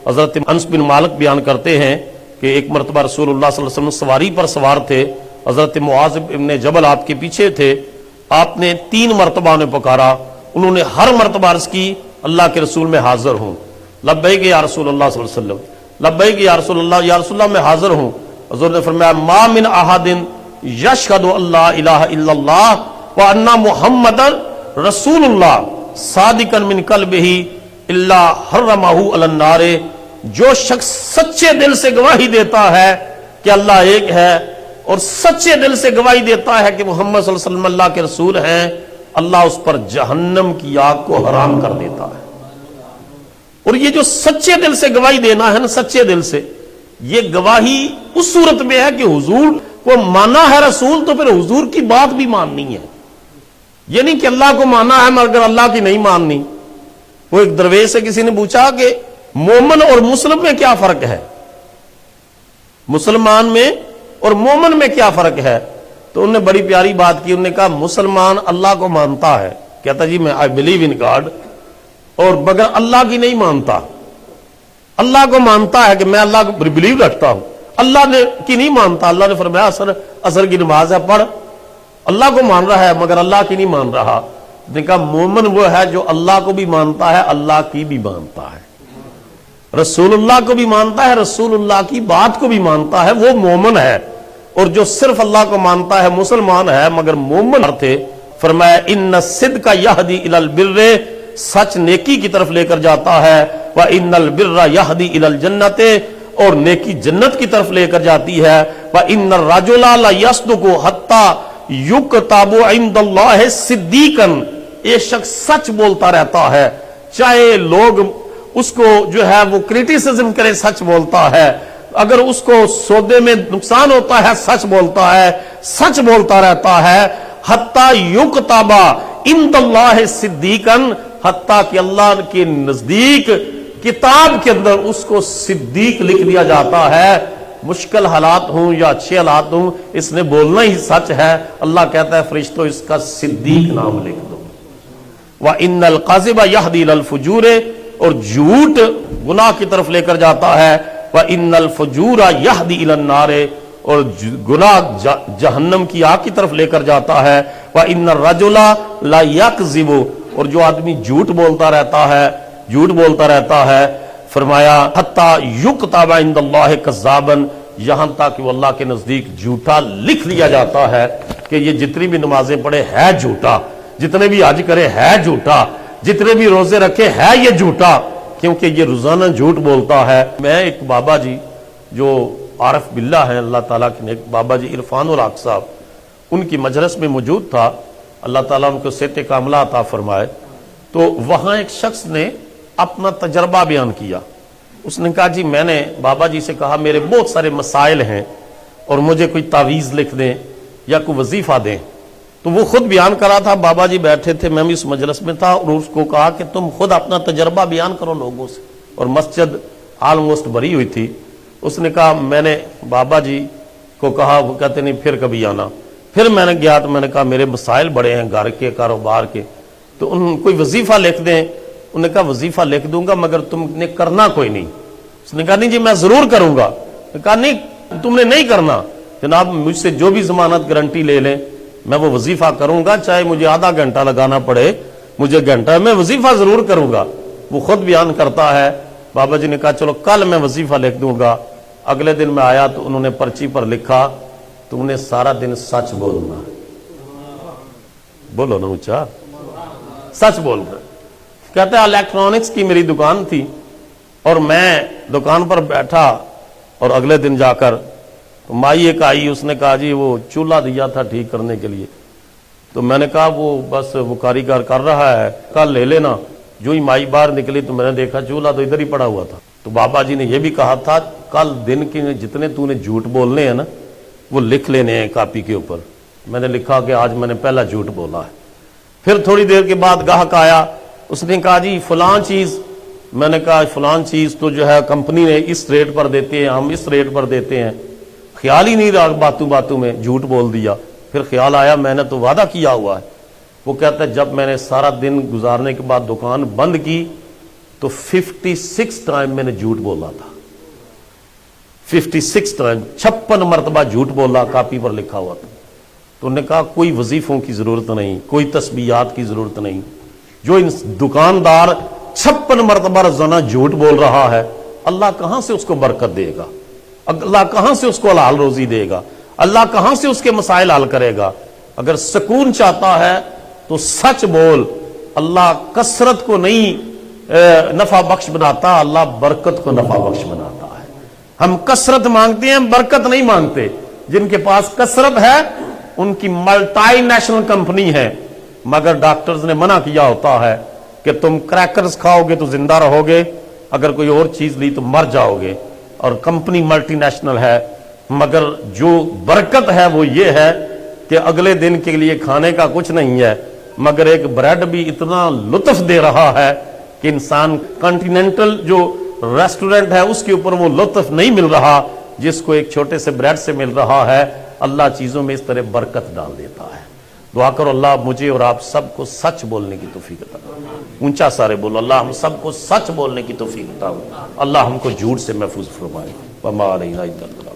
حضرت انس بن مالک بیان کرتے ہیں کہ ایک مرتبہ رسول اللہ صلی اللہ علیہ وسلم سواری پر سوار تھے، حضرت معاذ بن جبل آپ کے پیچھے تھے، آپ نے 3 مرتبہ انہیں پکارا، انہوں نے ہر مرتبہ عرض کی اللہ کے رسول میں حاضر ہوں، لبیک یا رسول اللہ صلی اللہ علیہ وسلم، لبیک یا رسول اللہ میں حاضر ہوں۔ حضور نے فرمایا ما من احد یشہد اللہ الہ الا اللہ وان محمد رسول اللہ صادقا من قلبہ الا حرمہ علی النار، جو شخص سچے دل سے گواہی دیتا ہے کہ اللہ ایک ہے اور سچے دل سے گواہی دیتا ہے کہ محمد صلی اللہ علیہ وسلم اللہ کے رسول ہیں، اللہ اس پر جہنم کی آگ کو حرام کر دیتا ہے۔ اور یہ جو سچے دل سے گواہی دینا ہے نا، سچے دل سے، یہ گواہی اس صورت میں ہے کہ حضور کو مانا ہے رسول تو پھر حضور کی بات بھی ماننی ہے، یہ نہیں کہ اللہ کو مانا ہے مگر اللہ کی نہیں ماننی۔ وہ ایک درویش سے کسی نے پوچھا کہ مومن اور مسلم میں کیا فرق ہے، مسلمان میں اور مومن میں کیا فرق ہے؟ تو انہوں نے بڑی پیاری بات کی، انہوں نے کہا مسلمان اللہ کو مانتا ہے، کہتا جی میں آئی بلیو ان گاڈ، اور مگر اللہ کی نہیں مانتا۔ اللہ کو مانتا ہے کہ میں اللہ کو بلیو رکھتا ہوں، اللہ نے کی نہیں مانتا۔ اللہ نے فرمایا اثر کی نماز ہے پڑھ، اللہ کو مان رہا ہے مگر اللہ کی نہیں مان رہا۔ نے کہا مومن وہ ہے جو اللہ کو بھی مانتا ہے، اللہ کی بھی مانتا ہے، رسول اللہ کو بھی مانتا ہے، رسول اللہ کی بات کو بھی مانتا ہے، وہ مومن ہے۔ اور جو صرف اللہ کو مانتا ہے مسلمان ہے مگر مومن تھے۔ فرمایا ان الصدق یہدی الی البر، سچ نیکی کی طرف لے کر جاتا ہے، وان البر یہدی الی الجنۃ، اور نیکی جنت کی طرف لے کر جاتی ہے، وان الرجل لا یصدق حتی یکتب عند اللہ صدیقا، یہ شخص سچ بولتا رہتا ہے چاہے لوگ اس کو جو ہے وہ کریٹیسزم کرے، سچ بولتا ہے، اگر اس کو سودے میں نقصان ہوتا ہے سچ بولتا ہے، سچ بولتا رہتا ہے، حتی یکتب عند اللہ صدیقا، حتیٰ کہ اللہ کے نزدیک کتاب کے اندر اس کو صدیق لکھ دیا جاتا ہے۔ مشکل حالات ہوں یا اچھے حالات ہوں، اس نے بولنا ہی سچ ہے، اللہ کہتا ہے فرشتوں اس کا صدیق نام لکھ دو۔ وَإِنَّ الْقَذِبَ يَهْدِي إِلَى الْفُجُورِ، اور جھوٹ گناہ کی طرف لے کر جاتا ہے، وَإِنَّ الْفُجُورَ يَهْدِي إِلَى النَّارِ، اور گناہ جہنم کی آگ کی طرف لے کر جاتا ہے، وَإِنَّ الرَّجُلَ لَا يَكْذِبُ، اور جو آدمی جھوٹ بولتا رہتا ہے، جھوٹ بولتا رہتا ہے، فرمایا حتیٰ یکتب عند اللہ کذابا، یہاں تک کہ وہ اللہ کے نزدیک جھوٹا لکھ لیا جاتا ہے کہ یہ جتنی بھی نمازیں پڑھے ہے جھوٹا، جتنے بھی حج کرے ہے جھوٹا، جتنے بھی روزے رکھے ہے یہ جھوٹا، کیونکہ یہ روزانہ جھوٹ بولتا ہے۔ میں ایک بابا جی جو عارف باللہ ہیں، اللہ تعالیٰ کے ایک بابا جی عرفان الحق صاحب، ان کی مجلس میں موجود تھا، اللہ تعالیٰ ان کو صحت کاملہ عطا فرمائے۔ تو وہاں ایک شخص نے اپنا تجربہ بیان کیا، اس نے کہا جی میں نے بابا جی سے کہا میرے بہت سارے مسائل ہیں اور مجھے کوئی تعویذ لکھ دیں یا کوئی وظیفہ دیں۔ تو وہ خود بیان کرا تھا، بابا جی بیٹھے تھے، میں بھی اس مجلس میں تھا، اور اس کو کہا کہ تم خود اپنا تجربہ بیان کرو لوگوں سے، اور مسجد آلموسٹ بھری ہوئی تھی۔ اس نے کہا میں نے بابا جی کو کہا، وہ کہتے نہیں پھر کبھی آنا۔ پھر میں نے گیا تو میں نے کہا میرے مسائل بڑے ہیں گھر کے، کاروبار کے، تو ان کوئی وظیفہ لکھ دیں۔ انہوں نے کہا وظیفہ لکھ دوں گا مگر تم نے کرنا کوئی نہیں۔ اس نے کہا نہیں جی میں ضرور کروں گا۔ نے کہا نہیں تم نے نہیں کرنا، جناب مجھ سے جو بھی ضمانت گارنٹی لے لیں میں وہ وظیفہ کروں گا، چاہے مجھے آدھا گھنٹہ لگانا پڑے، مجھے گھنٹہ، میں وظیفہ ضرور کروں گا۔ وہ خود بیان کرتا ہے، بابا جی نے کہا چلو کل میں وظیفہ لکھ دوں گا۔ اگلے دن میں آیا تو انہوں نے پرچی پر لکھا تم نے سارا دن سچ بولنا، بولو نا اونچا، سچ بول رہے۔ کہتے ہیں الیکٹرانکس کی میری دکان تھی اور میں دکان پر بیٹھا، اور اگلے دن جا کر تو مائی ایک آئی، اس نے کہا جی وہ چولہا دیا تھا ٹھیک کرنے کے لیے، تو میں نے کہا وہ بس وہ کاریگر کر رہا ہے کل لے لینا۔ جو ہی مائی باہر نکلی تو میں نے دیکھا چولہا تو ادھر ہی پڑا ہوا تھا۔ تو بابا جی نے یہ بھی کہا تھا کل دن کے جتنے تو نے جھوٹ بولنے ہیں نا وہ لکھ لینے ہیں کاپی کے اوپر۔ میں نے لکھا کہ آج میں نے پہلا جھوٹ بولا ہے۔ پھر تھوڑی دیر کے بعد گاہک آیا، اس نے کہا جی فلاں چیز، میں نے کہا فلاں چیز تو جو ہے کمپنی نے اس ریٹ پر دیتے ہیں، ہم اس ریٹ پر دیتے ہیں۔ خیال ہی نہیں رہا، باتوں باتوں میں جھوٹ بول دیا۔ پھر خیال آیا میں نے تو وعدہ کیا ہوا ہے۔ وہ کہتا ہے جب میں نے سارا دن گزارنے کے بعد دکان بند کی تو 56 ٹائم میں نے جھوٹ بولا تھا. 56 ٹائم 56 مرتبہ جھوٹ بولا, کاپی پر لکھا ہوا تھا. تو انہوں نے کہا کوئی وظیفوں کی ضرورت نہیں, کوئی تسبیحات کی ضرورت نہیں. جو دکاندار 56 مرتبہ روزانہ جھوٹ بول رہا ہے, اللہ کہاں سے اس کو برکت دے گا؟ اللہ کہاں سے اس کو حلال روزی دے گا؟ اللہ کہاں سے اس کے مسائل حل کرے گا؟ اگر سکون چاہتا ہے تو سچ بول. اللہ کثرت کو نہیں نفع بخش بناتا, اللہ برکت کو نفع بخش بناتا ہے. ہم کثرت مانگتے ہیں, برکت نہیں مانگتے. جن کے پاس کثرت ہے ان کی ملٹی نیشنل کمپنی ہے, مگر ڈاکٹرز نے منع کیا ہوتا ہے کہ تم کریکرز کھاؤ گے تو زندہ رہو گے, اگر کوئی اور چیز لی تو مر جاؤ گے. اور کمپنی ملٹی نیشنل ہے, مگر جو برکت ہے وہ یہ ہے کہ اگلے دن کے لیے کھانے کا کچھ نہیں ہے, مگر ایک بریڈ بھی اتنا لطف دے رہا ہے کہ انسان کنٹیننٹل جو ریسٹورنٹ ہے اس کے اوپر وہ لطف نہیں مل رہا جس کو ایک چھوٹے سے بریڈ سے مل رہا ہے. اللہ چیزوں میں اس طرح برکت ڈال دیتا ہے. دعا کرو اللہ مجھے اور آپ سب کو سچ بولنے کی توفیق عطا فرمائے. اونچا سارے بولو, اللہ ہم سب کو سچ بولنے کی توفیق عطا فرمائے. اللہ ہم کو جھوٹ سے محفوظ فرمائے. وما علینا الا البلاغ.